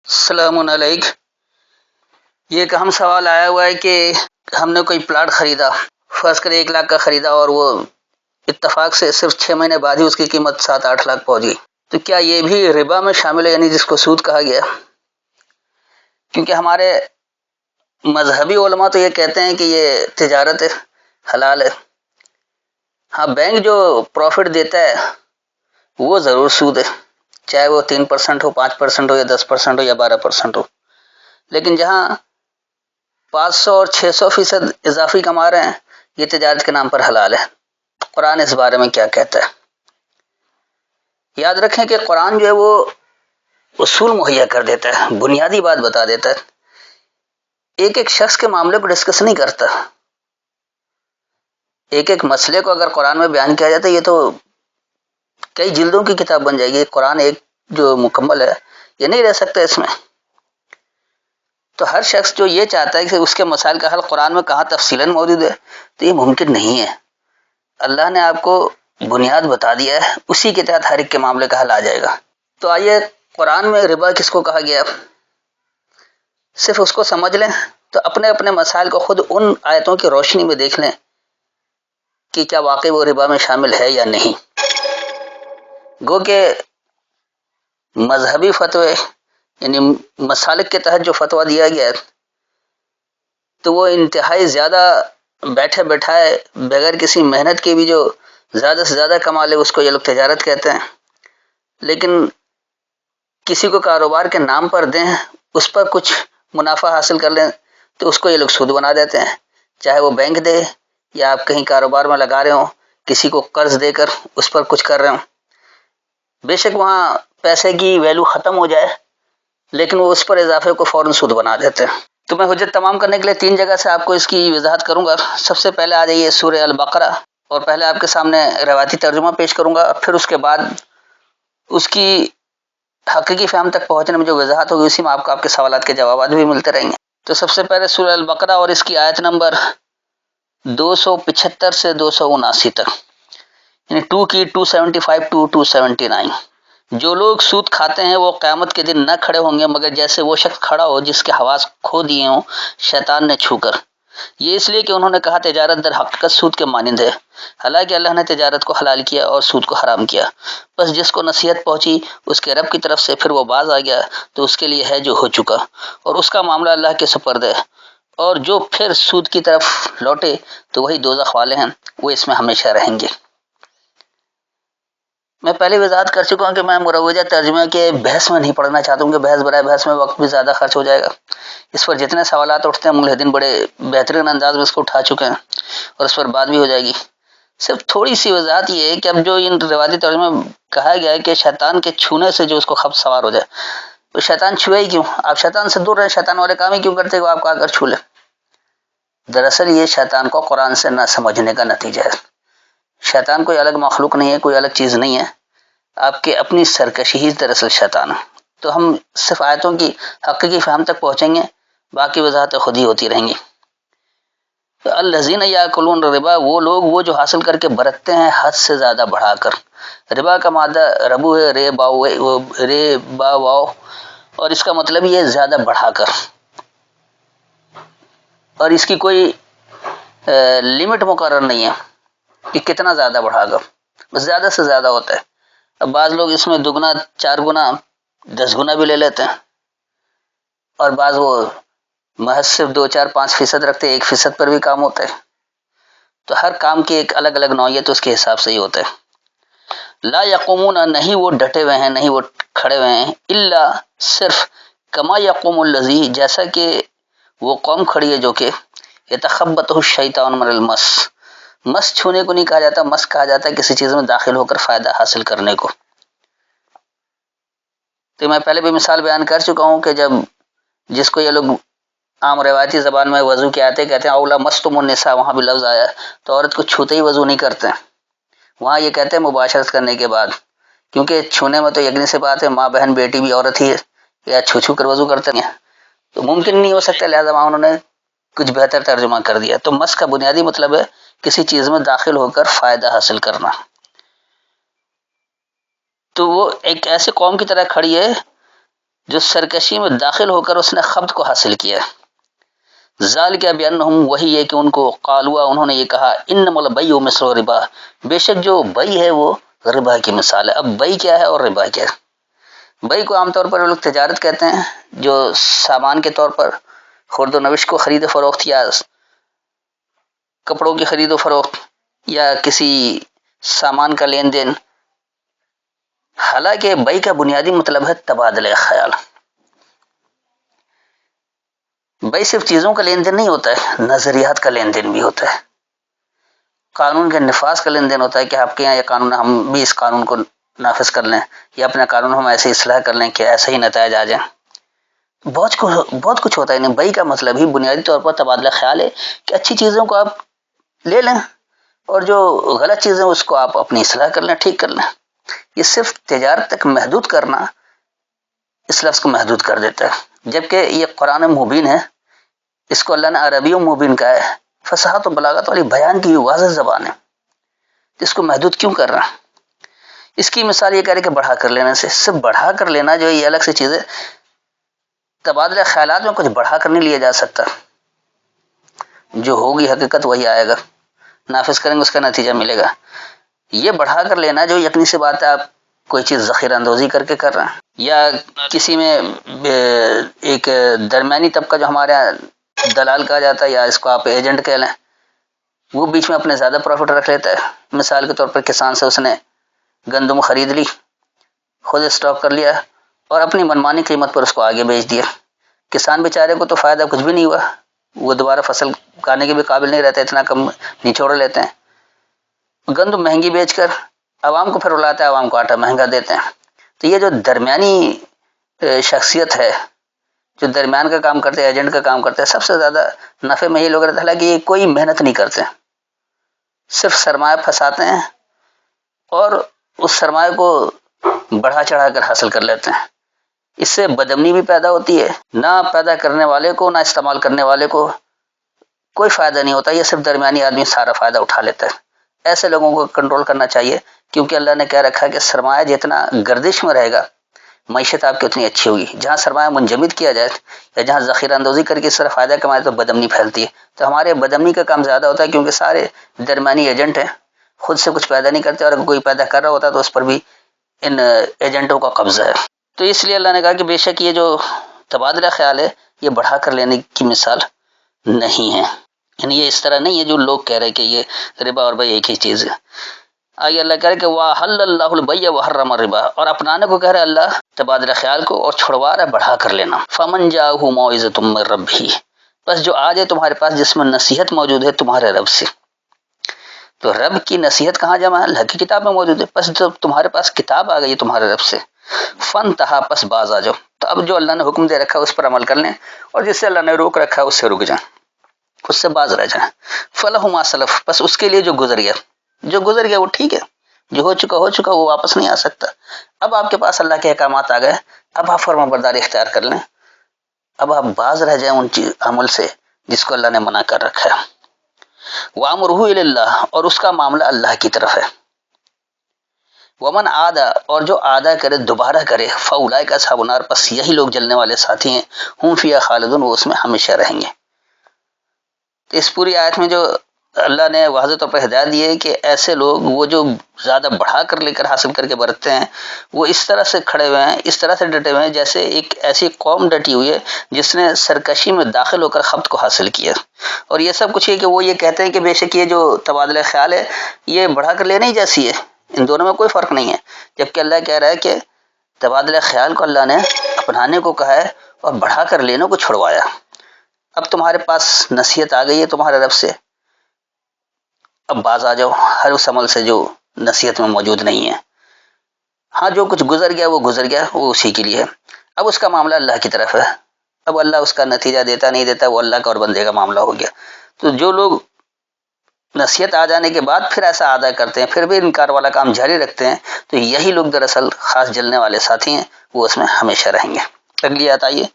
السلام علیکم۔ یہ ایک اہم سوال آیا ہوا ہے کہ ہم نے کوئی پلاٹ خریدا، فرض کریں 1 لاکھ کا خریدا، اور وہ اتفاق سے صرف 6 مہینے بعد ہی اس کی قیمت 7-8 لاکھ پہنچ گئی، تو کیا یہ بھی ربا میں شامل ہے، یعنی جس کو سود کہا گیا؟ کیونکہ ہمارے مذہبی علماء تو یہ کہتے ہیں کہ یہ تجارت حلال ہے۔ ہاں، بینک جو پروفٹ دیتا ہے وہ ضرور سود ہے، چاہے وہ 3% ہو، 5% ہو، یا 10% ہو، یا 12% ہو، لیکن جہاں 500 اور 600% اضافی کما رہے ہیں، یہ تجارت کے نام پر حلال ہے۔ قرآن اس بارے میں کیا کہتا ہے؟ یاد رکھیں کہ قرآن جو ہے وہ اصول مہیا کر دیتا ہے، بنیادی بات بتا دیتا ہے، ایک ایک شخص کے معاملے کو ڈسکس نہیں کرتا۔ ایک ایک مسئلے کو اگر قرآن میں بیان کیا جاتا ہے، یہ تو کئی جلدوں کی کتاب بن جائے گی۔ قرآن ایک جو مکمل ہے، یہ نہیں رہ سکتا اس میں۔ تو ہر شخص جو یہ چاہتا ہے کہ اس کے مسائل کا حل قرآن میں کہاں تفصیلاً موجود ہے، تو یہ ممکن نہیں ہے۔ اللہ نے آپ کو بنیاد بتا دیا ہے، اسی کے تحت ہر ایک کے معاملے کا حل آ جائے گا۔ تو آئیے، قرآن میں ربا کس کو کہا گیا، صرف اس کو سمجھ لیں تو اپنے اپنے مسائل کو خود ان آیتوں کی روشنی میں دیکھ لیں کہ کیا واقعی وہ ربا میں شامل ہے یا نہیں۔ گو کہ مذہبی فتوے، یعنی مسالک کے تحت جو فتویٰ دیا گیا ہے، تو وہ انتہائی زیادہ بیٹھے بیٹھائے بغیر کسی محنت کے بھی جو زیادہ سے زیادہ کما لے، اس کو یہ لوگ تجارت کہتے ہیں۔ لیکن کسی کو کاروبار کے نام پر دیں، اس پر کچھ منافع حاصل کر لیں، تو اس کو یہ لوگ سود بنا دیتے ہیں، چاہے وہ بینک دے یا آپ کہیں کاروبار میں لگا رہے ہوں، کسی کو قرض دے کر اس پر کچھ کر رہے ہوں۔ بے شک وہاں پیسے کی ویلیو ختم ہو جائے، لیکن وہ اس پر اضافے کو فوراً سود بنا دیتے ہیں۔ تو میں حجت تمام کرنے کے لیے 3 جگہ سے آپ کو اس کی وضاحت کروں گا۔ سب سے پہلے آ جائیے سورہ البقرہ، اور پہلے آپ کے سامنے روایتی ترجمہ پیش کروں گا، پھر اس کے بعد اس کی حقیقی فہم تک پہنچنے میں جو وضاحت ہوگی، اسی میں آپ کو آپ کے سوالات کے جوابات بھی ملتے رہیں گے۔ تو سب سے پہلے سورہ البقرہ اور اس کی آیت نمبر 275 سے 279 تک، یعنی 2 کی 275 to 279۔ جو لوگ سود کھاتے ہیں وہ قیامت کے دن نہ کھڑے ہوں گے مگر جیسے وہ شخص کھڑا ہو جس کے حواس کھو دیے ہوں شیطان نے چھو کر۔ یہ اس لیے کہ انہوں نے کہا تجارت در حقیقت سود کے مانند ہے، حالانکہ اللہ نے تجارت کو حلال کیا اور سود کو حرام کیا۔ بس جس کو نصیحت پہنچی اس کے رب کی طرف سے، پھر وہ باز آ گیا تو اس کے لیے ہے جو ہو چکا، اور اس کا معاملہ اللہ کے سپرد ہے، اور جو پھر سود کی طرف لوٹے تو وہی دوزخ والے ہیں، وہ اس میں ہمیشہ رہیں گے۔ میں پہلے وضاحت کر چکا ہوں کہ میں مروجہ ترجمے کے بحث میں نہیں پڑھنا چاہتا ہوں، کہ بحث برائے بحث میں وقت بھی زیادہ خرچ ہو جائے گا۔ اس پر جتنے سوالات اٹھتے ہیں ملحدین بڑے بہترین انداز میں اس کو اٹھا چکے ہیں، اور اس پر بات بھی ہو جائے گی۔ صرف تھوڑی سی وضاحت یہ ہے کہ اب جو ان روایتی ترجمے میں کہا گیا ہے کہ شیطان کے چھونے سے جو اس کو خبر سوار ہو جائے، تو شیطان چھوئے ہی کیوں؟ آپ شیطان سے دور رہیں، شیطان والے کام ہی کیوں کرتے کہ آپ کو آ کر چھو لے؟ دراصل یہ شیطان کو قرآن سے نہ سمجھنے کا نتیجہ ہے۔ شیطان کوئی الگ مخلوق نہیں ہے، کوئی الگ چیز نہیں ہے، آپ کے اپنی سرکشی ہی دراصل شیطان ہے۔ تو ہم صرف آیتوں کی حقیقی فہم تک پہنچیں گے، باقی وضاحتیں خود ہی ہوتی رہیں گی۔ تو الذین یاکلون الربا، وہ لوگ وہ جو حاصل کر کے برتتے ہیں حد سے زیادہ بڑھا کر۔ ربا کا مادہ ربو ہے، رے با واو، اور اس کا مطلب یہ زیادہ بڑھا کر، اور اس کی کوئی لمٹ مقرر نہیں ہے کہ کتنا زیادہ بڑھا کر، بس زیادہ سے زیادہ ہوتا ہے۔ اب بعض لوگ اس میں 2 4 گنا 10 گنا بھی لے لیتے ہیں، اور بعض وہ محض صرف 2 4 5% رکھتے ہیں، 1% پر بھی کام ہوتا ہے۔ تو ہر کام کی ایک الگ الگ نوعیت اس کے حساب سے ہی ہوتا ہے۔ لا یقومون، نہیں وہ ڈٹے ہوئے ہیں، نہیں وہ کھڑے ہوئے ہیں، الا صرف کما یقوم الذی، جیسا کہ وہ قوم کھڑی ہے جو کہ یتخبطہ الشیطان من المس، مس چھونے کو نہیں کہا جاتا، مس کہا جاتا ہے کسی چیز میں داخل ہو کر فائدہ حاصل کرنے کو۔ تو میں پہلے بھی مثال بیان کر چکا ہوں کہ جس کو یہ لوگ عام روایتی زبان میں وضو کی آتے کہتے ہیں اولا مستم النساء، وہاں بھی لفظ آیا ہے، تو عورت کو چھوتے ہی وضو نہیں کرتے ہیں، وہاں یہ کہتے ہیں مباشرت کرنے کے بعد، کیونکہ چھونے میں تو یقینی سی بات ہے ماں بہن بیٹی بھی عورت ہی ہے، یا چھو چھو کر وضو کرتے ہیں، تو ممکن نہیں ہو سکتا، لہذا وہاں انہوں نے کچھ بہتر ترجمہ کر دیا۔ تو مس کا بنیادی مطلب ہے کسی چیز میں داخل ہو کر فائدہ حاصل کرنا۔ تو وہ ایک ایسی قوم کی طرح کھڑی ہے جو سرکشی میں داخل ہو کر اس نے خبط کو حاصل کیا. ذالک بانہم، وہی ہے کہ ان کو قالوا، انہوں نے یہ کہا، انما البیع مثل الربا، بے شک جو بئی ہے وہ ربا کی مثال ہے. اب بئی کیا ہے اور ربا کیا ہے؟ بئی کو عام طور پر لوگ تجارت کہتے ہیں، جو سامان کے طور پر خرد و نوش کو خرید و فروخت، یا کپڑوں کی خرید و فروخت، یا کسی سامان کا لین دین. حالانکہ بئی کا بنیادی مطلب ہے تبادلہ خیال. بئی صرف چیزوں کا لین دین نہیں ہوتا ہے، نظریات کا لین دین بھی ہوتا ہے، قانون کے نفاذ کا لین دین ہوتا ہے کہ آپ کے یہاں یہ قانون، ہم بھی اس قانون کو نافذ کر لیں، یا اپنا قانون ہم ایسے اصلاح کر لیں کہ ایسا ہی نتائج آ جائیں. بہت کچھ ہوتا ہے. نہیں، بئی کا مطلب ہی بنیادی طور پر تبادلہ خیال ہے کہ اچھی چیزوں کو آپ لے لیں اور جو غلط چیزیں اس کو آپ اپنی اصلاح کر لیں، ٹھیک کر لیں. یہ صرف تجارت تک محدود کرنا اس لفظ کو محدود کر دیتا ہے، جبکہ یہ قرآن مبین ہے. اس کو اللہ نے عربی مبین کہا ہے، فصاحت و بلاغت والی بیان کی واضح زبان ہے. اس کو محدود کیوں کر رہا ہے؟ اس کی مثال یہ کہہ رہے کہ بڑھا کر لینے سے. صرف بڑھا کر لینا جو یہ الگ سی چیز ہے. تبادلہ خیالات میں کچھ بڑھا کر نہیں لیا جا سکتا. جو ہوگی حقیقت وہی آئے گا، نافذ کریں گے اس کا نتیجہ ملے گا. یہ بڑھا کر لینا جو یقینی سی بات ہے، آپ کوئی چیز ذخیرہ اندوزی کر کے کر رہے ہیں، یا کسی میں ایک درمیانی طبقہ جو ہمارے یہاں دلال کہا جاتا ہے، یا اس کو آپ ایجنٹ کہہ لیں، وہ بیچ میں اپنے زیادہ پروفٹ رکھ لیتا ہے. مثال کے طور پر کسان سے اس نے گندم خرید لی، خود اسٹاک کر لیا اور اپنی منمانی قیمت پر اس کو آگے بیچ دیا. کسان بیچارے کو تو فائدہ کچھ بھی نہیں ہوا، وہ دوبارہ فصل کھانے کے بھی قابل نہیں رہتا، اتنا کم نچوڑ لیتے ہیں. گندم مہنگی بیچ کر عوام کو پھر رلاتا ہے، عوام کو آٹا مہنگا دیتے ہیں. تو یہ جو درمیانی شخصیت ہے، جو درمیان کا کام کرتے ہیں، ایجنٹ کا کام کرتے ہیں، سب سے زیادہ نفع میں یہ لوگ رہتا ہے. حالانکہ یہ کوئی محنت نہیں کرتے، صرف سرمایہ پھنساتے ہیں اور اس سرمایہ کو بڑھا چڑھا کر حاصل کر لیتے ہیں. اس سے بدامنی بھی پیدا ہوتی ہے، نہ پیدا کرنے والے کو نہ استعمال کرنے والے کو کوئی فائدہ نہیں ہوتا. یہ صرف درمیانی آدمی سارا فائدہ اٹھا لیتا ہے. ایسے لوگوں کو کنٹرول کرنا چاہیے، کیونکہ اللہ نے کہہ رکھا ہے کہ سرمایہ جتنا گردش میں رہے گا معیشت آپ کی اتنی اچھی ہوگی. جہاں سرمایہ منجمد کیا جائے یا جہاں ذخیرہ اندوزی کر کے اس طرح فائدہ کمائے تو بدامنی پھیلتی ہے. تو ہمارے بدامنی کا کام زیادہ ہوتا ہے، کیونکہ سارے درمیانی ایجنٹ ہیں، خود سے کچھ پیدا نہیں کرتے، اور اگر کوئی پیدا کر رہا ہوتا ہے تو اس پر بھی ان ایجنٹوں کا قبضہ ہے. تو اس لیے اللہ نے کہا کہ بے شک یہ جو تبادلہ خیال ہے یہ بڑھا کر لینے کی مثال نہیں ہے. یعنی یہ اس طرح نہیں ہے جو لوگ کہہ رہے کہ یہ ربا اور بئی ایک ہی چیز ہے. آگے اللہ کہہ رہے کہ وَأَحَلَّ اللَّهُ الْبَيْعَ وَحَرَّمَ الرِّبَا، اور اپنانے کو کہہ رہے اللہ تبادلہ خیال کو اور چھڑوا رہا ہے بڑھا کر لینا. فَمَنْ جَاءَهُ مَوْعِظَةٌ مِّن رَّبِّهِ، بس جو آ جائے تمہارے پاس جس میں نصیحت موجود ہے تمہارے رب سے. تو رب کی نصیحت کہاں جمع ہے؟ اللہ کی کتاب میں موجود ہے. بس جب تمہارے پاس کتاب آ گئی تمہارے رب سے، فَانْتَهَا، پس باز آ جاؤ. تو اب جو اللہ نے حکم دے رکھا ہے اس پر عمل کر لیں، اور جس سے اللہ نے روک رکھا ہے اس سے رک جائیں، اس سے باز رہ جائیں. فَلَهُ مَا سَلَفَ، بس اس کے لیے جو گزر گیا وہ ٹھیک ہے، جو ہو چکا وہ واپس نہیں آ سکتا. اب آپ کے پاس اللہ کے احکامات آ گئے، اب آپ فرمانبرداری اختیار کر لیں، اب آپ باز رہ جائیں ان عمل سے جس کو اللہ نے منع کر رکھا ہے. وَأَمْرُهُ إِلَى اللَّهِ، اور اس کا معاملہ اللہ کی طرف ہے. ومن عادا، اور جو عادا کرے، دوبارہ کرے، فاولئک اصحاب النار، پس یہی لوگ جلنے والے ساتھی ہیں، ہم فیہا خالدون، وہ اس میں ہمیشہ رہیں گے. تو اس پوری آیت میں جو اللہ نے واضح طور پر ہدایت دی ہے کہ ایسے لوگ، وہ جو زیادہ بڑھا کر لے کر حاصل کر کے برتتے ہیں، وہ اس طرح سے کھڑے ہوئے ہیں، اس طرح سے ڈٹے ہوئے ہیں جیسے ایک ایسی قوم ڈٹی ہوئی ہے جس نے سرکشی میں داخل ہو کر خبط کو حاصل کیا. اور یہ سب کچھ یہ کہ وہ یہ کہتے ہیں کہ بے شک یہ جو تبادلہ خیال ہے یہ بڑھا کر لینے ہی جیسی ہے، ان دونوں میں کوئی فرق نہیں ہے. جبکہ اللہ کہہ رہا ہے کہ تبادلہ خیال کو اللہ نے اپنانے کو کہا ہے اور بڑھا کر لینے کو چھڑوایا. اب تمہارے پاس نصیحت آ گئی ہے تمہارے رب سے، اب باز آ جاؤ ہر اس عمل سے جو نصیحت میں موجود نہیں ہے. ہاں جو کچھ گزر گیا وہ گزر گیا، وہ اسی کے لیے ہے. اب اس کا معاملہ اللہ کی طرف ہے، اب اللہ اس کا نتیجہ دیتا نہیں دیتا وہ اللہ کا اور بندے کا معاملہ ہو گیا. تو جو لوگ نصیحت آ جانے کے بعد پھر ایسا ادا کرتے ہیں، پھر بھی انکار والا کام جاری رکھتے ہیں، تو یہی لوگ دراصل خاص جلنے والے ساتھی ہیں، وہ اس میں ہمیشہ رہیں گے. اگلی آیت آئیے.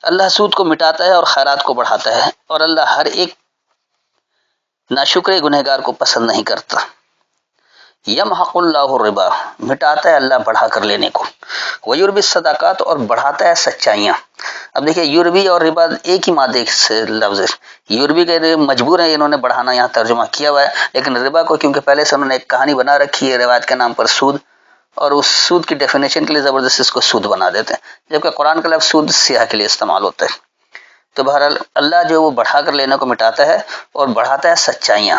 اللہ سود کو مٹاتا ہے اور خیرات کو بڑھاتا ہے، اور اللہ ہر ایک ناشکر گنہگار کو پسند نہیں کرتا. یمحق اللہ الربا، مٹاتا ہے اللہ بڑھا کر لینے کو، ویربی الصدقات، اور بڑھاتا ہے سچائیاں۔ اب دیکھیے یوربی اور ربا ایک ہی مادے سے لفظ ہے، یوربی کے مجبور ہیں انہوں نے بڑھانا یہاں ترجمہ کیا ہوا ہے، لیکن ربا کو کیونکہ پہلے سے انہوں نے ایک کہانی بنا رکھی ہے روایت کے نام پر سود، اور اس سود کی ڈیفینیشن کے لیے زبردستی اس کو سود بنا دیتے ہیں، جبکہ قرآن کا لفظ سود سیاح کے لیے استعمال ہوتا ہے۔ تو بہرحال اللہ جو وہ بڑھا کر لینے کو مٹاتا ہے اور بڑھاتا ہے سچائیاں،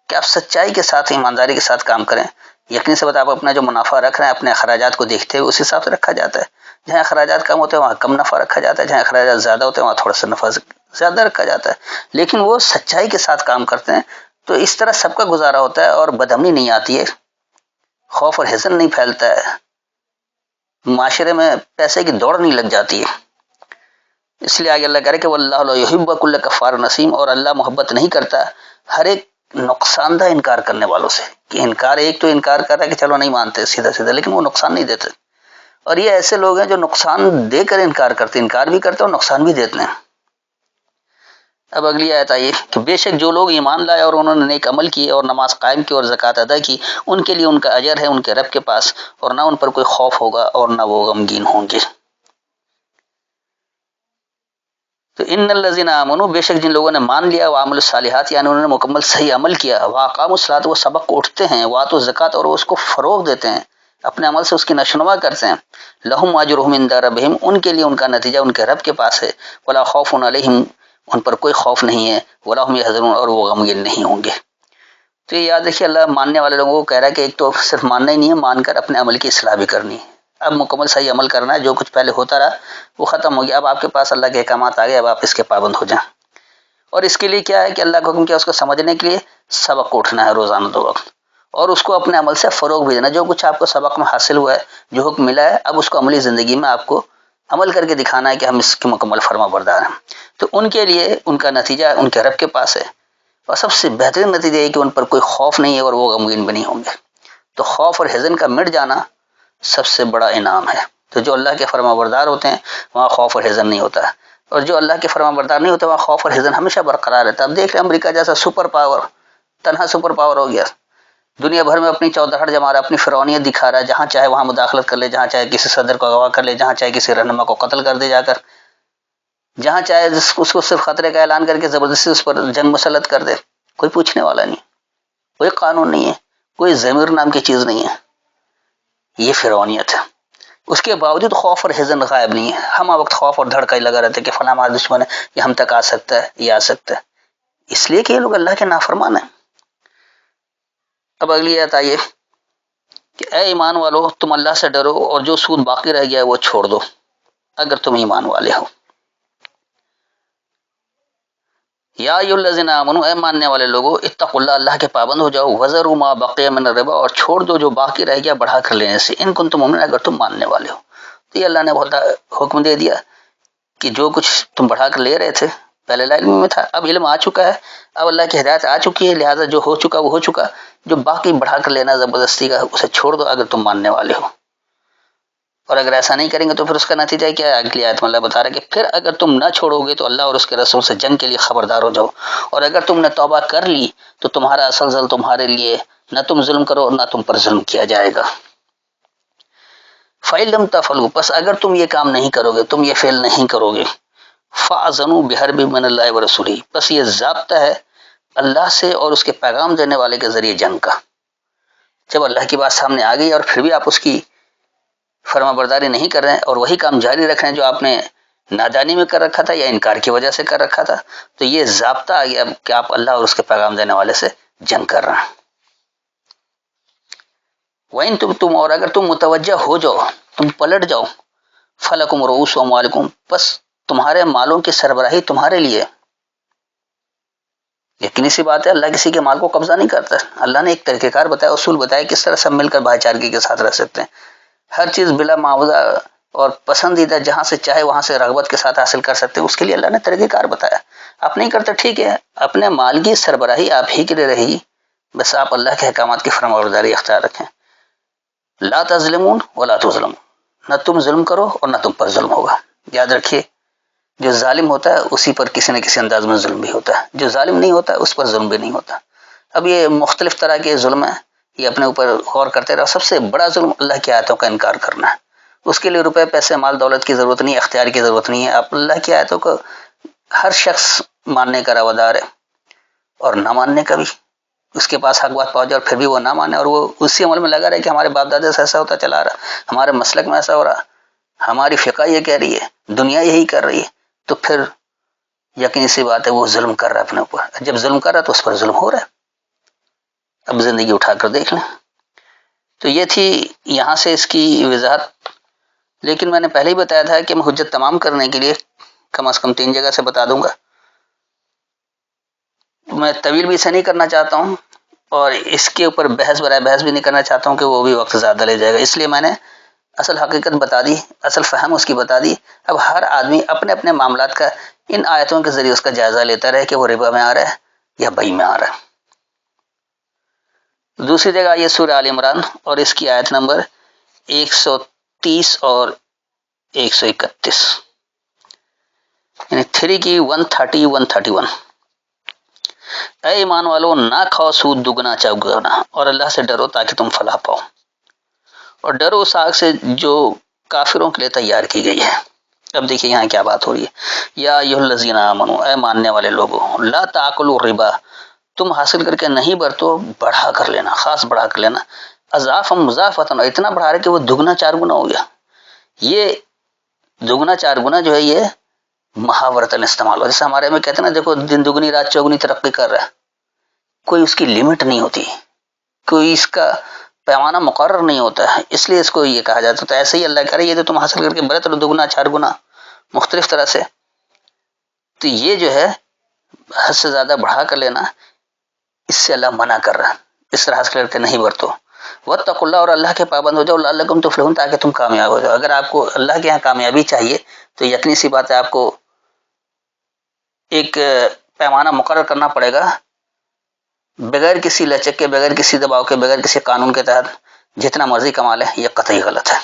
کہ آپ سچائی کے ساتھ ایمانداری کے ساتھ کام کریں۔ یقین سے بات آپ اپنا جو منافع رکھ رہے ہیں اپنے اخراجات کو دیکھتے ہوئے اس حساب سے رکھا جاتا ہے، جہاں اخراجات کم ہوتے ہیں وہاں کم نفع رکھا جاتا ہے، جہاں اخراجات زیادہ ہوتے ہیں وہاں تھوڑا سا نفع زیادہ رکھا جاتا ہے، لیکن وہ سچائی کے ساتھ کام کرتے ہیں تو اس طرح سب کا گزارا ہوتا ہے اور بدامنی نہیں آتی ہے، خوف اور حزن نہیں پھیلتا ہے، معاشرے میں پیسے کی دوڑ نہیں لگ جاتی ہے۔ اس لیے آگے اللہ کہہ رہے کہ واللہ لا یحب کل کفار نسیم، اور اللہ محبت نہیں کرتا ہر ایک نقصان دہ انکار کرنے والوں سے، کہ انکار ایک تو انکار کر رہا ہے کہ چلو نہیں مانتے سیدھا سیدھا، لیکن وہ نقصان نہیں دیتے، اور یہ ایسے لوگ ہیں جو نقصان دے کر انکار کرتے، انکار بھی کرتے اور نقصان بھی دیتے ہیں۔ اب اگلی آیت آئیے کہ بے شک جو لوگ ایمان لائے اور انہوں نے نیک عمل کیے اور نماز قائم کی اور زکوٰۃ ادا کی، ان کے لیے ان کا اجر ہے ان کے رب کے پاس، اور نہ ان پر کوئی خوف ہوگا اور نہ وہ غمگین ہوں گے۔ تو ان الذین آمنوا، بے شک جن لوگوں نے مان لیا، وعملوا الصالحات، یعنی انہوں نے مکمل صحیح عمل کیا، واقاموا الصلاۃ، وہ سبق کو اٹھتے ہیں، واتوا الزکوٰۃ، اور وہ اس کو فروغ دیتے ہیں، اپنے عمل سے اس کی نشوونما کرتے ہیں، لہم اجرہم عند ربہم، ان کے لیے ان کا نتیجہ ان کے رب کے پاس ہے، ولا خوف علیہم، ان پر کوئی خوف نہیں ہے، ولا هم يحزنون، اور وہ غمگین نہیں ہوں گے۔ تو یہ یاد رکھیے اللہ ماننے والے لوگوں کو کہہ رہا ہے کہ ایک تو صرف ماننا ہی نہیں ہے، مان کر اپنے عمل کی اصلاح بھی کرنی ہے، اب مکمل صحیح عمل کرنا ہے، جو کچھ پہلے ہوتا رہا وہ ختم ہو گیا، اب آپ کے پاس اللہ کے احکامات آ گئے، اب آپ اس کے پابند ہو جائیں۔ اور اس کے لیے کیا ہے کہ اللہ کا حکم کیا، اس کو سمجھنے کے لیے سبق کو اٹھنا ہے روزانہ 2 وقت، اور اس کو اپنے عمل سے فروغ بھی دینا، جو کچھ آپ کو سبق میں حاصل ہوا ہے، جو حکم ملا ہے، اب اس کو عملی زندگی میں آپ کو عمل کر کے دکھانا ہے کہ ہم اس کے مکمل فرما بردار ہیں۔ تو ان کے لیے ان کا نتیجہ ان کے رب کے پاس ہے، اور سب سے بہترین نتیجہ یہ کہ ان پر کوئی خوف نہیں ہے اور وہ غمگین بھی نہیں ہوں گے۔ تو خوف اور حزن کا مٹ جانا سب سے بڑا انعام ہے۔ تو جو اللہ کے فرما بردار ہوتے ہیں وہاں خوف اور حزن نہیں ہوتا ہے، اور جو اللہ کے فرما بردار نہیں ہوتے وہاں خوف اور حزن ہمیشہ برقرار رہتا ہے۔ اب دیکھ رہے ہیں امریکہ جیسا سپر پاور، تنہا سپر پاور ہو گیا، دنیا بھر میں اپنی چودہٹ جما رہا ہے، اپنی فرعونیت دکھا رہا ہے، جہاں چاہے وہاں مداخلت کر لے، جہاں چاہے کسی صدر کو اغوا کر لے، جہاں چاہے کسی رہنما کو قتل کر دے جا کر، جہاں چاہے اس کو صرف خطرے کا اعلان کر کے زبردستی اس پر جنگ مسلط کر دے، کوئی پوچھنے والا نہیں، کوئی قانون نہیں ہے، کوئی ضمیر نام کی چیز نہیں ہے، یہ فرعونیت ہے۔ اس کے باوجود خوف اور حزن غائب نہیں ہے، ہم وقت خوف اور دھڑکا ہی لگا رہتے کہ فلاں ہمارا دشمن ہے، یہ ہم تک آ سکتا ہے، یہ آ سکتا ہے، اس لیے کہ یہ لوگ اللہ کے نافرمان ہیں۔ اب اگلی آیت آئیے کہ اے ایمان والو تم اللہ سے ڈرو اور جو سود باقی رہ گیا ہے وہ چھوڑ دو اگر تم ایمان والے ہو۔ یا ایھا الذین آمنوا، اے ماننے والے لوگو، اتقوا اللہ، اللہ کے پابند ہو جاؤ، وذروا ما بقی من الربا، اور چھوڑ دو جو باقی رہ گیا بڑھا کر لینے سے، ان کنتم مؤمنین، اگر تم ماننے والے ہو۔ تو یہ اللہ نے بہت حکم دے دیا کہ جو کچھ تم بڑھا کر لے رہے تھے پہلے لا علم میں تھا، اب علم آ چکا ہے، اب اللہ کی ہدایت آ چکی ہے، لہٰذا جو ہو چکا وہ ہو چکا، جو باقی بڑھا کر لینا زبردستی کا اسے چھوڑ دو اگر تم ماننے والے ہو۔ اور اگر ایسا نہیں کریں گے تو پھر اس کا نتیجہ کیا ہے، اگلی آیت میں اللہ بتا رہا ہے کہ پھر اگر تم نہ چھوڑو گے تو اللہ اور اس کے رسول سے جنگ کے لیے خبردار ہو جاؤ، اور اگر تم نے توبہ کر لی تو تمہارا اصل ظل تمہارے لیے، نہ تم ظلم کرو اور نہ تم پر ظلم کیا جائے گا۔ فَإِن لَّمْ تَفْعَلُوا، پس اگر تم یہ کام نہیں کرو گے، تم یہ فعل نہیں کرو گے، فَأَذَنُوا بِحَرْبٍ مِّنَ اللَّهِ وَرَسُولِهِ، پس یہ ضابطہ ہے اللہ سے اور اس کے پیغام دینے والے کے ذریعے جنگ کا۔ جب اللہ کی بات سامنے آ گئی اور پھر بھی آپ اس کی فرما برداری نہیں کر رہے ہیں اور وہی کام جاری رکھ رہے ہیں جو آپ نے نادانی میں کر رکھا تھا یا انکار کی وجہ سے کر رکھا تھا، تو یہ ضابطہ آ گیا کہ آپ اللہ اور اس کے پیغام دینے والے سے جنگ کر رہے ہیں۔ وَإِن تُبْتُمْ، اور اگر تم متوجہ ہو جاؤ، تم پلٹ جاؤ، فَلَكُمْ رُءُوسُ أَمْوَالِكُمْ، بس تمہارے مالوں کی سربراہی تمہارے لیے۔ یقینی سی بات ہے اللہ کسی کے مال کو قبضہ نہیں کرتا، اللہ نے ایک طریقہ کار بتایا، اصول بتایا کس طرح سب مل کر بھائی چارگی کے ساتھ رہ سکتے ہیں، ہر چیز بلا معاوضہ اور پسندیدہ جہاں سے چاہے وہاں سے رغبت کے ساتھ حاصل کر سکتے ہیں، اس کے لیے اللہ نے طریقہ کار بتایا۔ آپ نہیں کرتے ٹھیک ہے، اپنے مال کی سربراہی آپ ہی کے لیے رہی، بس آپ اللہ کے احکامات کی فرمانبرداری اختیار رکھیں۔ لا تظلمون ولا تظلمون، نہ تم ظلم کرو اور نہ تم پر ظلم ہوگا۔ یاد رکھیے جو ظالم ہوتا ہے اسی پر کسی نہ کسی انداز میں ظلم بھی ہوتا ہے، جو ظالم نہیں ہوتا ہے اس پر ظلم بھی نہیں ہوتا۔ اب یہ مختلف طرح کے ظلم ہیں، یہ اپنے اوپر غور کرتے رہو. سب سے بڑا ظلم اللہ کی آیتوں کا انکار کرنا ہے. اس کے لیے روپے پیسے مال دولت کی ضرورت نہیں ہے، اختیار کی ضرورت نہیں ہے. آپ اللہ کی آیتوں کو ہر شخص ماننے کا روادار ہے اور نہ ماننے کا بھی. اس کے پاس حق بات پہنچ جائے اور پھر بھی وہ نہ مانے اور وہ اسی عمل میں لگا رہے کہ ہمارے باپ دادا سے ایسا ہوتا چلا رہا، ہمارے مسلک میں ایسا ہو رہا، ہماری فقہ یہ کہہ رہی ہے، دنیا یہی کر رہی ہے. تو پھر یقینی سی بات ہے وہ ظلم کر رہا ہے اپنے اوپر. جب ظلم کر رہا ہے تو اس پر ظلم ہو رہا ہے. اب زندگی اٹھا کر دیکھ لیں. تو یہ تھی یہاں سے اس کی وضاحت. لیکن میں نے پہلے ہی بتایا تھا کہ میں حجت تمام کرنے کے لیے کم از کم 3 جگہ سے بتا دوں گا. میں طویل بھی اسے نہیں کرنا چاہتا ہوں اور اس کے اوپر بحث برائے بحث بھی نہیں کرنا چاہتا ہوں کہ وہ بھی وقت زیادہ لے جائے گا. اس لیے میں نے اصل حقیقت بتا دی، اصل فہم اس کی بتا دی. اب ہر آدمی اپنے اپنے معاملات کا ان آیتوں کے ذریعے اس کا جائزہ لیتا رہے کہ وہ ربا میں آ رہا ہے یا بئی میں آ رہا ہے. دوسری جگہ یہ سورہ آل عمران اور اس کی آیت نمبر 130 اور 131، یعنی 3 کی 130 131. اے ایمان والو نہ کھاؤ سود دگنا چوگنا اور اللہ سے ڈرو تاکہ تم فلاح پاؤ، اور ڈرو اس آگ سے جو کافروں کے لیے تیار کی گئی ہے. اب دیکھیے یہاں کیا بات ہو رہی ہے. یا ایھا الذین آمنو، اے ماننے والے لوگوں، لا تاکلوا الربا، تم حاصل کر کے نہیں برتو، بڑھا کر لینا، خاص بڑھا کر لینا. اضعافا مضاعفتن، اتنا بڑھا رہے کہ وہ دگنا 4 گنا ہو گیا. یہ دگنا 4 گنا جو ہے یہ محاورتاً استعمال ہو. جیسے ہمارے میں کہتے ہیں نا، دیکھو دن دگنی رات چوگنی ترقی کر رہا ہے. کوئی اس کی لمٹ نہیں ہوتی، کوئی اس کا پیمانہ مقرر نہیں ہوتا ہے، اس لیے اس کو یہ کہا جاتا ہے. تو ایسے ہی اللہ کہہ رہے یہ تو تم حاصل کر کے برت لو دگنا 4 گنا مختلف طرح سے. تو یہ جو ہے حد سے زیادہ بڑھا کر لینا، اس سے اللہ منع کر رہا ہے. اس طرح حاصل کر کے نہیں برتو. واتقوا اللہ، اور اللہ کے پابند ہو جاؤ، لعلکم تفلحون، تاکہ تم کامیاب ہو جاؤ. اگر آپ کو اللہ کے یہاں کامیابی چاہیے تو یقینی سی بات ہے آپ کو ایک پیمانہ مقرر کرنا پڑے گا، بغیر کسی لچک کے، بغیر کسی دباؤ کے، بغیر کسی قانون کے تحت جتنا مرضی کما لے. یہ قطعی غلط ہے.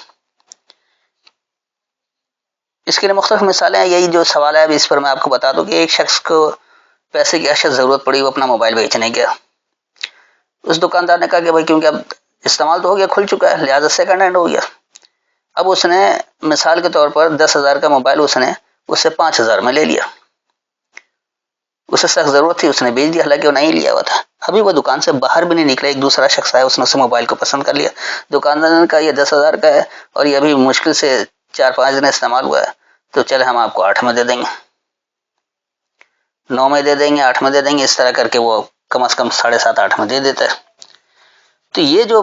اس کے لیے مختلف مثالیں ہیں. یہی جو سوال ہے اب اس پر میں آپ کو بتا دوں کہ ایک شخص کو پیسے کی اشد ضرورت پڑی، وہ اپنا موبائل بیچنے گیا. اس دکاندار نے کہا کہ بھائی کیونکہ اب استعمال تو ہو گیا، کھل چکا ہے، لہٰذا سیکنڈ ہینڈ ہو گیا. اب اس نے مثال کے طور پر 10,000 کا موبائل اس نے اس سے 5,000 میں لے لیا. اسے سخت ضرورت تھی، اس نے بیچ دیا، حالانکہ وہ نہیں لیا ہوا تھا. ابھی وہ دکان سے باہر بھی نہیں نکلا، ایک دوسرا شخص آیا، اس نے اس موبائل کو پسند کر لیا. دکاندار نے کہا یہ 10,000 کا ہے اور یہ ابھی مشکل سے 4-5 دن استعمال ہوا ہے، تو چلے ہم آپ کو 8 میں دے دیں گے، 9 میں دے دیں گے، 8 میں دے دیں گے. اس طرح کر کے وہ کم از کم 7.5-8 میں دے دیتا ہے. تو یہ جو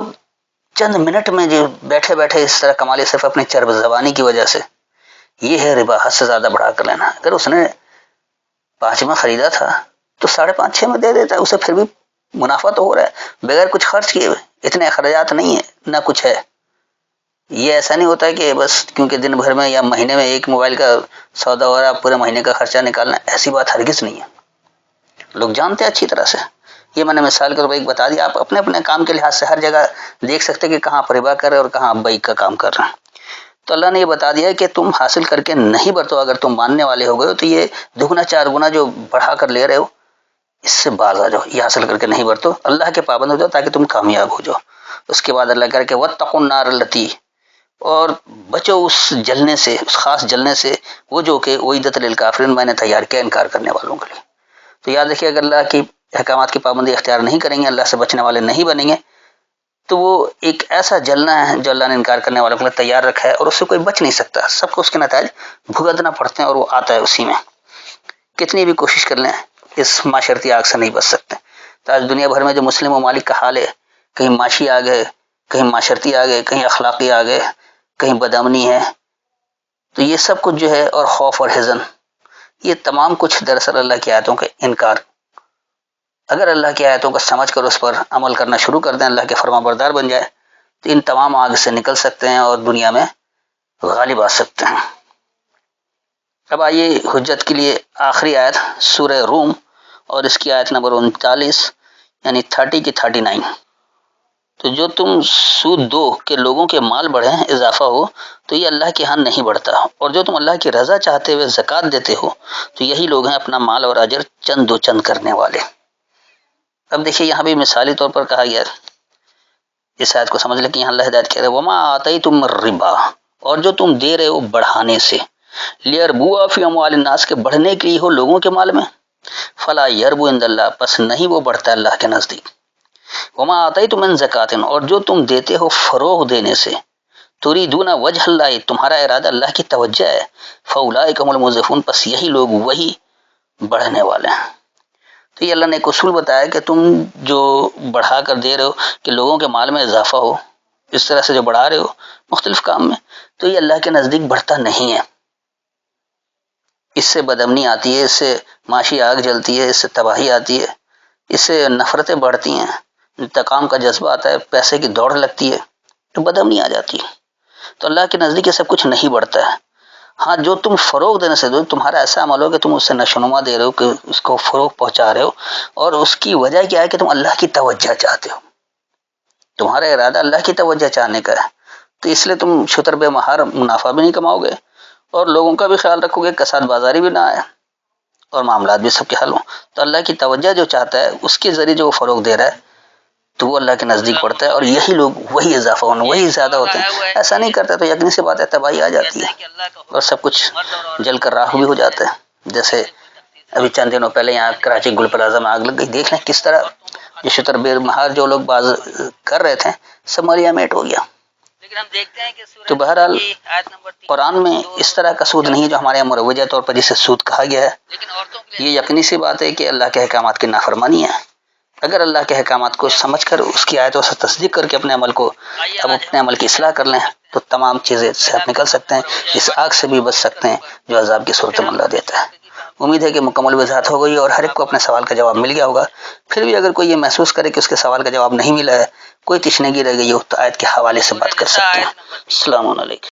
چند منٹ میں جو بیٹھے بیٹھے اس طرح کما لے صرف اپنی چرب زبانی کی وجہ سے، یہ ہے ربا، حد سے زیادہ بڑھا کر لینا. اگر اس نے 5 میں خریدا تھا تو 5.5-6 میں دے دیتا ہے، اسے پھر بھی منافع تو ہو رہا ہے بغیر کچھ خرچ کیے ہوئے. اتنے اخراجات نہیں ہیں، نہ کچھ ہے. یہ ایسا نہیں ہوتا ہے کہ بس کیونکہ دن بھر میں یا مہینے میں ایک موبائل کا سودا ہو رہا ہے پورے مہینے کا خرچہ نکالنا، ایسی بات ہرگز نہیں ہے. لوگ جانتے ہیں اچھی طرح سے. یہ میں نے مثال کے طور پر ایک بتا دیا. آپ اپنے اپنے کام کے لحاظ سے ہر جگہ دیکھ سکتے کہ کہاں ربا کر رہے اور کہاں بیع کا کام کر رہے ہیں. تو اللہ نے یہ بتا دیا کہ تم حاصل کر کے نہیں برتو. اگر تم ماننے والے ہو گئے ہو تو یہ دگنا 4 گنا جو بڑھا کر لے رہے ہو اس سے باز آ جاؤ. یہ حاصل کر کے نہیں برتو، اللہ کے پابند ہو جاؤ تاکہ تم کامیاب ہو جاؤ. اس کے بعد اللہ کہہ کہ واتقوا النار التی، اور بچو اس جلنے سے، اس خاص جلنے سے، وہ جو کہ اعدت للکافرین، میں نے تیار کیا انکار کرنے والوں کے لیے. تو یاد رکھیے اگر اللہ کی احکامات کی پابندی اختیار نہیں کریں گے، اللہ سے بچنے والے نہیں بنیں گے، تو وہ ایک ایسا جلنا ہے جو اللہ نے انکار کرنے والوں کے لیے تیار رکھا ہے اور اس سے کوئی بچ نہیں سکتا. سب کو اس کے نتائج بھگتنا پڑتے ہیں اور وہ آتا ہے اسی میں. کتنی بھی کوشش کر لیں اس معاشرتی آگ سے نہیں بچ سکتے. تو آج دنیا بھر میں جو مسلم ممالک کا حال ہے، کہیں معاشی آگ ہے، کہیں معاشرتی آگ ہے، کہیں اخلاقی آگ ہے، کہیں بدامنی ہے. تو یہ سب کچھ جو ہے، اور خوف اور حزن، یہ تمام کچھ دراصل اللہ کی آیتوں کا انکار. اگر اللہ کی آیتوں کو سمجھ کر اس پر عمل کرنا شروع کر دیں، اللہ کے فرما بردار بن جائے، تو ان تمام آگ سے نکل سکتے ہیں اور دنیا میں غالب آ سکتے ہیں. اب آئیے حجت کے لیے آخری آیت سورہ روم اور اس کی آیت نمبر 39، یعنی 30 کی 39. تو جو تم سود دو کہ لوگوں کے مال بڑھیں، اضافہ ہو، تو یہ اللہ کے ہاں نہیں بڑھتا. اور جو تم اللہ کی رضا چاہتے ہوئے زکوٰۃ دیتے ہو، تو یہی لوگ ہیں اپنا مال اور اجر چند و چند کرنے والے. اب دیکھیے یہاں بھی مثالی طور پر کہا گیا اس آیت کو سمجھ لیں کہ یہاں اللہ ہدایت کہہ رہے وما آتیتم الربا، اور جو تم دے رہے ہو بڑھانے سے، لیربوا فی اموال الناس کے بڑھنے کے لیے ہو لوگوں کے مال میں، فلا یربو عند اللہ، پس نہیں وہ بڑھتا اللہ کے نزدیک۔ وما آتیتم من زکات، اور جو تم دیتے ہو فروغ دینے سے، تریدون وجہ اللہ، تمہارا ارادہ اللہ کی توجہ ہے، فاولئک هم المضعفون، پس یہی لوگ وہی بڑھنے والے ہیں۔ تو یہ اللہ نے ایک اصول بتایا کہ تم جو بڑھا کر دے رہے ہو کہ لوگوں کے مال میں اضافہ ہو، اس طرح سے جو بڑھا رہے ہو مختلف کام میں، تو یہ اللہ کے نزدیک بڑھتا نہیں ہے۔ اس سے بدامنی آتی ہے، اس سے معاشی آگ جلتی ہے، اس سے تباہی آتی ہے، اس سے نفرتیں بڑھتی ہیں، انتقام کا جذبہ آتا ہے، پیسے کی دوڑ لگتی ہے، تو بدامنی آ جاتی ہے۔ تو اللہ کے نزدیک یہ سب کچھ نہیں بڑھتا ہے۔ ہاں جو تم فروغ دینے سے دو، تمہارا ایسا عمل ہو کہ تم اس سے نشوونما دے رہے ہو، کہ اس کو فروغ پہنچا رہے ہو، اور اس کی وجہ کیا ہے کہ تم اللہ کی توجہ چاہتے ہو، تمہارا ارادہ اللہ کی توجہ چاہنے کا ہے، تو اس لیے تم شتر بے مہار منافع بھی نہیں کماؤ گے، اور لوگوں کا بھی خیال رکھو گے، کساد بازاری بھی نہ آئے، اور معاملات بھی سب کے حل ہوں۔ تو اللہ کی توجہ جو چاہتا ہے اس کے ذریعے جو وہ فروغ دے رہا ہے تو وہ اللہ کے نزدیک پڑتا ہے، اور یہی لوگ وہی اضافہ ہونے وہی زیادہ ہوتے ہیں۔ ایسا نہیں کرتا تو یقینی سی بات ہے تباہی آ جاتی ہے، اور سب کچھ جل کر راکھ بھی ہو جاتا ہے۔ جیسے ابھی چند دنوں پہلے یہاں کراچی گل پلازہ میں آگ لگ گئی، دیکھ لیں کس طرح یہ شتر بے مہار جو لوگ باز کر رہے تھے سب ملیا میٹ ہو گیا۔ تو بہرحال قرآن میں اس طرح کا سود نہیں ہے جو ہمارے یہاں مروجہ طور پر جسے سود کہا گیا ہے۔ یہ یقینی سی بات ہے کہ اللہ کے احکامات کی نافرمانی ہے۔ اگر اللہ کے احکامات کو سمجھ کر اس کی آیتوں سے تصدیق کر کے اپنے عمل کی اصلاح کر لیں تو تمام چیزیں سے آپ نکل سکتے ہیں، اس آگ سے بھی بچ سکتے ہیں جو عذاب کی صورت میں اللہ دیتا ہے۔ امید ہے کہ مکمل وضاحت ہو گئی اور ہر ایک کو اپنے سوال کا جواب مل گیا ہوگا۔ پھر بھی اگر کوئی یہ محسوس کرے کہ اس کے سوال کا جواب نہیں ملا ہے، کوئی تشنگی رہ گئی ہو، تو آیت کے حوالے سے بات کر سکتے ہیں۔ السلام علیکم۔